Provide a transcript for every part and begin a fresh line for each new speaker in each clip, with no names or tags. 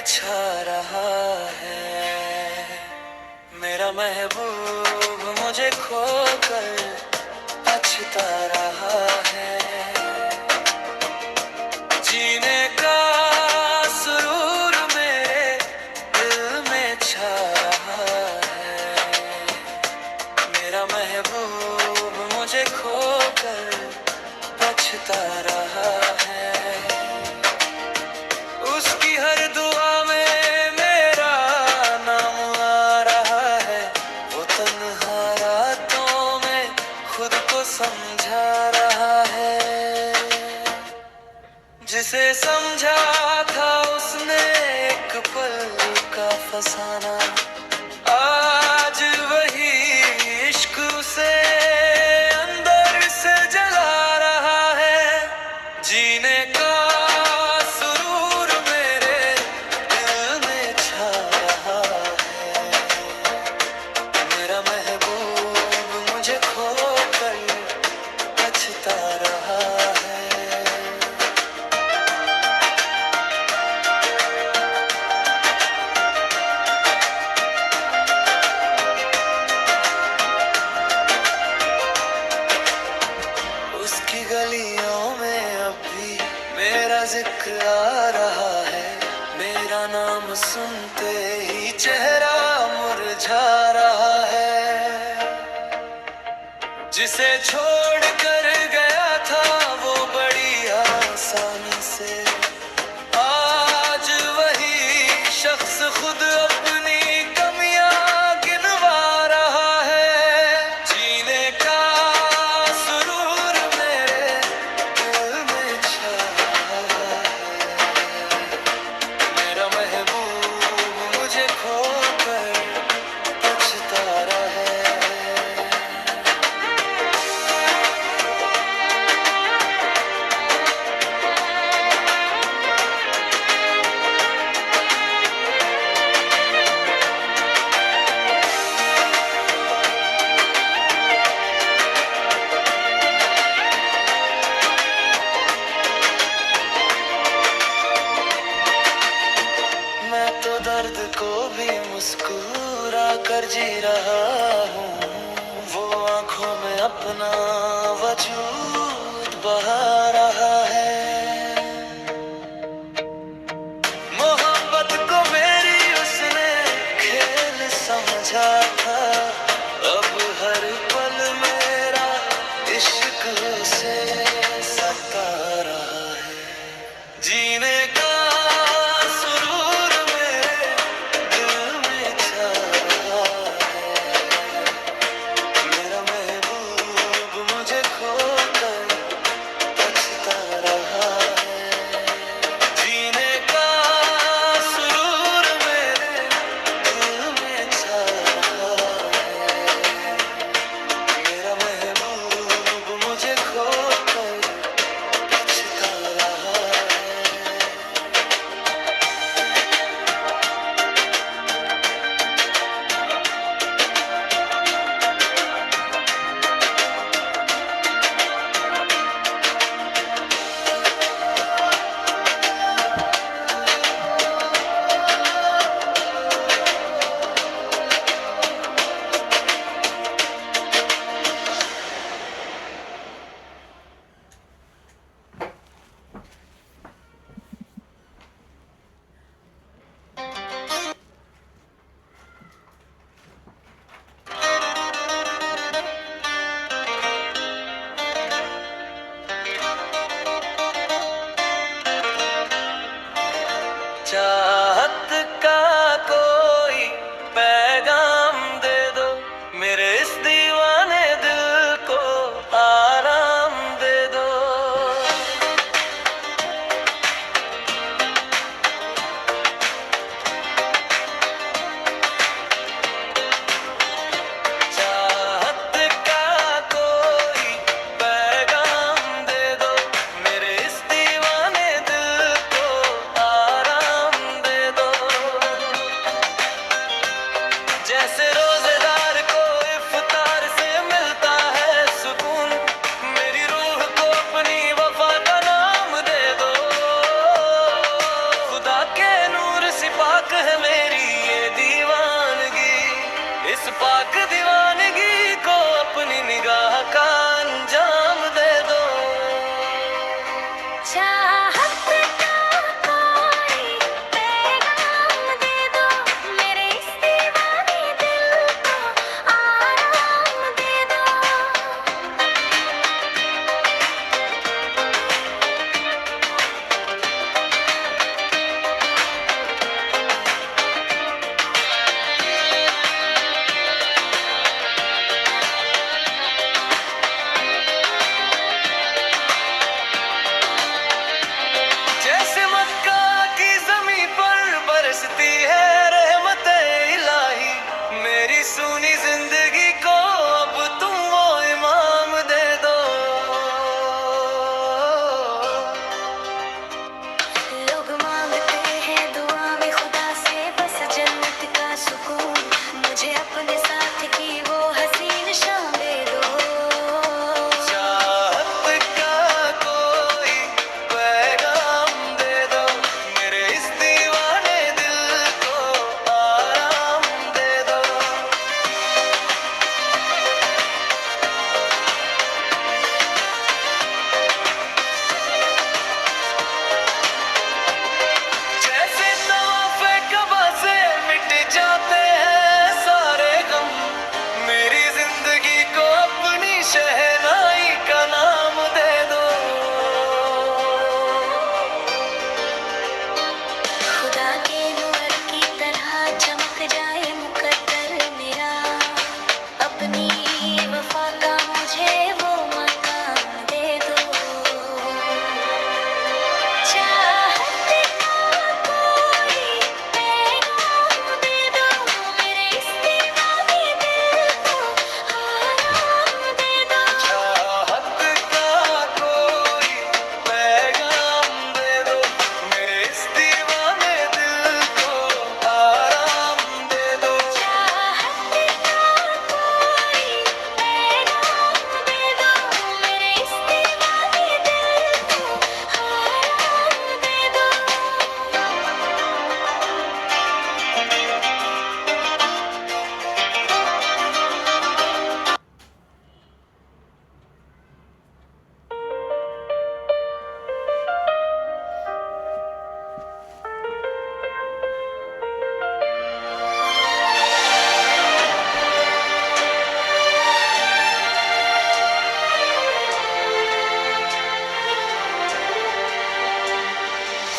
छा रहा है। मेरा महबूब मुझे खोकर पछता रहा है। जीने का सुरूर मेरे दिल में छा रहा है। मेरा महबूब मुझे खोकर पछता रहा है। उसकी हर दुआ में मेरा नाम आ रहा है। वो तन्हा रातों में खुद को समझा रहा है। जिसे समझा था उसने एक पल का फसाना, आज वही इश्क उसे अंदर से जला रहा है। जीने का सुरूर मेरे दिल में छा रहा है। मेरा महबूब मुझे खोकर पछता रहा है। उसकी गलियों में अब भी मेरा जिक्र आ रहा है। मेरा नाम सुनते ही चेहरा मुरझा रहा है। जिसे छोड़ कर गया था वो बड़ी आसानी से, आज वही शख्स खुद अपनी कमियां गिनवा रहा है। जीने का सुरूर मेरे दिल में छा रहा है। मेरा महबूब मुझे खोकर पछता रहा है। मैं तो दर्द को भी मुस्कुरा कर जी रहा हूँ। वो आंखों में अपना वजूद बहा रहा है। मोहब्बत को मेरी उसने खेल समझा था। अब हर पल मेरा इश्क उसे सता रहा है। जीने का सुरूर मेरे दिल में छा रहा है। मेरा महबूब मुझे खोकर पछता रहा है। जीने का सुरूर मेरे दिल में छा रहा है। मेरा महबूब मुझे खोकर पछता रहा है। चाहत का कोई पैगाम दे दो, मेरे इस दीवाने दिल को आराम दे दो। चाहत का कोई पैगाम दे दो, मेरे इस दीवाने दिल को आराम दे दो। इस पाक दीवानगी को अपनी निगाह का अंजाम दे दो।
चाहत का कोई पैगाम दे दो, मेरे इस दीवाने दिल को आराम दे दो।
जैसे मक्का की ज़मीं पर बरसती है रहमत इलाही, मेरी सूनी जिंदगी को अब तुम वो इमाम दे दो।
लोग मांगते हैं दुआ में खुदा से बस जन्नत का सुकून, मुझे अपने साथ की वो हसीन शाम दे दो।
चाहत का कोई पैगाम दे दो, मेरे इस दीवाने दिल को आराम दे दो। जैसे तवाफ़े कबा से मिट जाते हैं सारे गम, मेरी जिंदगी को अपनी शहनाई का नाम दे दो।
खुदा के नूर की तरह चमक जाए मुकद्दर मेरा, अपनी वफा का मुझे वो मकाम दे दो। चाहत का कोई पैगाम दे दो, मेरे इस दीवाने दिल को आराम दे दो।
चाहत का कोई पैगाम दे दो, मेरे इस दीवाने दिल को आराम दे दो।
चाहत का कोई पैगाम दे दो, मेरे इस दीवाने दिल को आराम दे दो।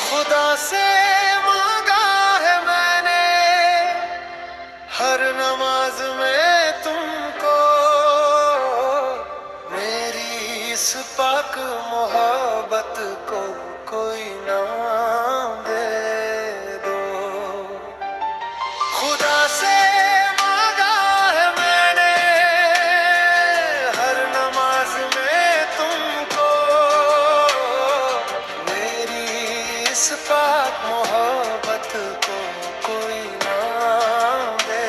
खुदा से मांगा है मैंने हर नमाज में तुमको, मेरी इस पाक मोहब्बत को कोई नाम दे दो। खुदा से मांगा है मैंने हर नमाज में तुमको, मेरी इस पाक मोहब्बत को कोई नाम दे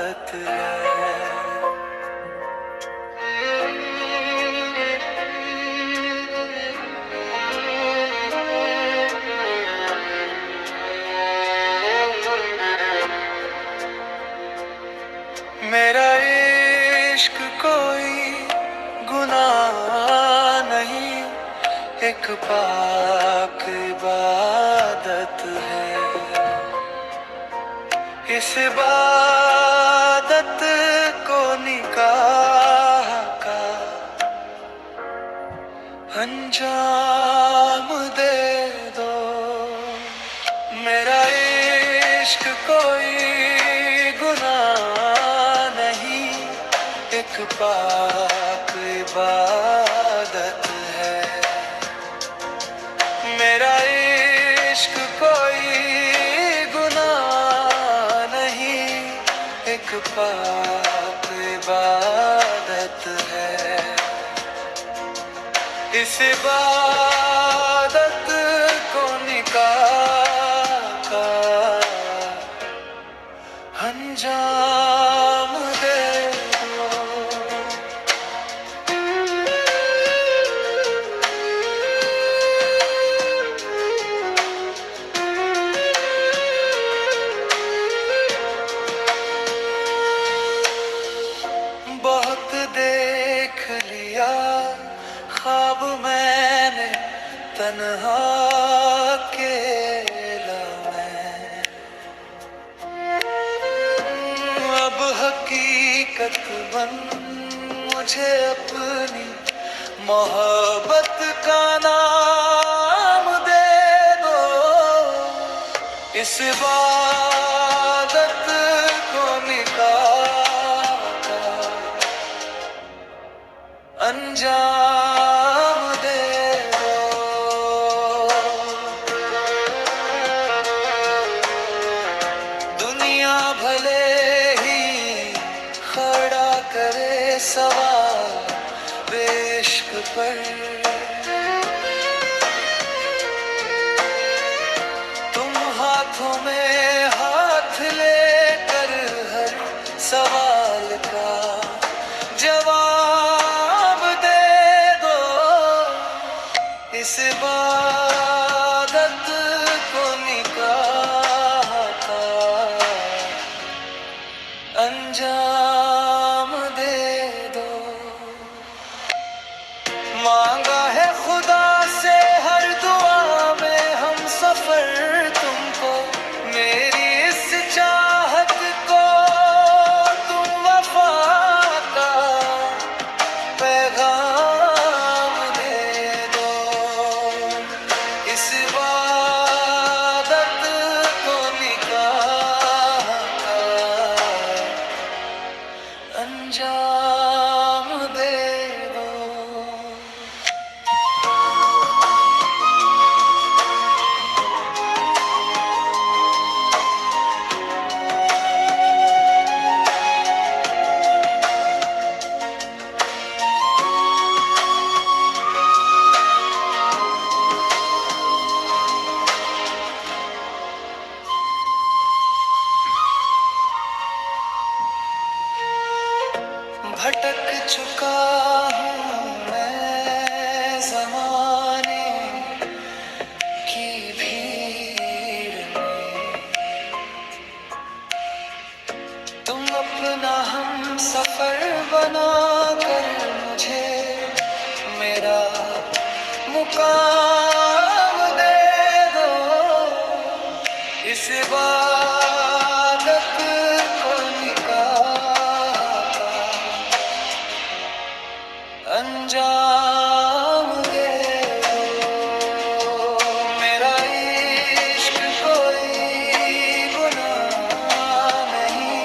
इबादत है। मेरा इश्क कोई गुनाह नहीं, एक पाक इबादत है। इस इबादत को निकाह का अंजाम दे दो। मेरा इश्क कोई गुनाह नहीं, एक पाक इबादत है। मेरा इश्क कोई गुनाह नहीं, एक पाक इबादत है। इस इबादत को निकाह का अंजाम दे दो। बहुत देख लिया ख्वाब मैंने तन्हा अकेला मैं, अब हकीकत बन मुझे अपनी मोहब्बत का नाम दे दो। इस इबादत को निकाह का अंजाम दे दो। दुनिया भले ही खड़ा करे सवाल इश्क पर, तुम हाथों में हाथ लेकर हर सवाल का जवाब दे दो। इस इबादत को निकाह का अंजाम दे दो। मांगा है खुदा से हर दुआ में हम सफर तुमको, मेरी इस चाहत को तुम वफा का पैगाम दे दो। इस इबादत को निकाह का अंजाम दे दो। भटक चुका हूँ मैं ज़माने की भीड़ में, तुम अपना हम सफर बना कर मुझे मेरा मुकाम दे दो। इस इबादत को निकाह का अंजाम दे दो। मेरा इश्क कोई गुनाह नहीं,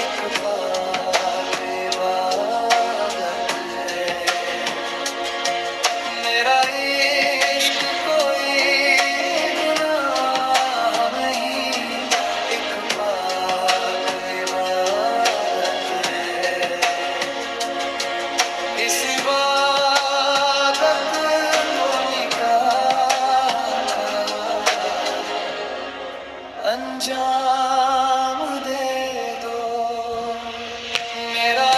एक पाक इबादत है। मेरा इश्क कोई गुनाह नहीं, एक पाक इबादत है। इस मेरा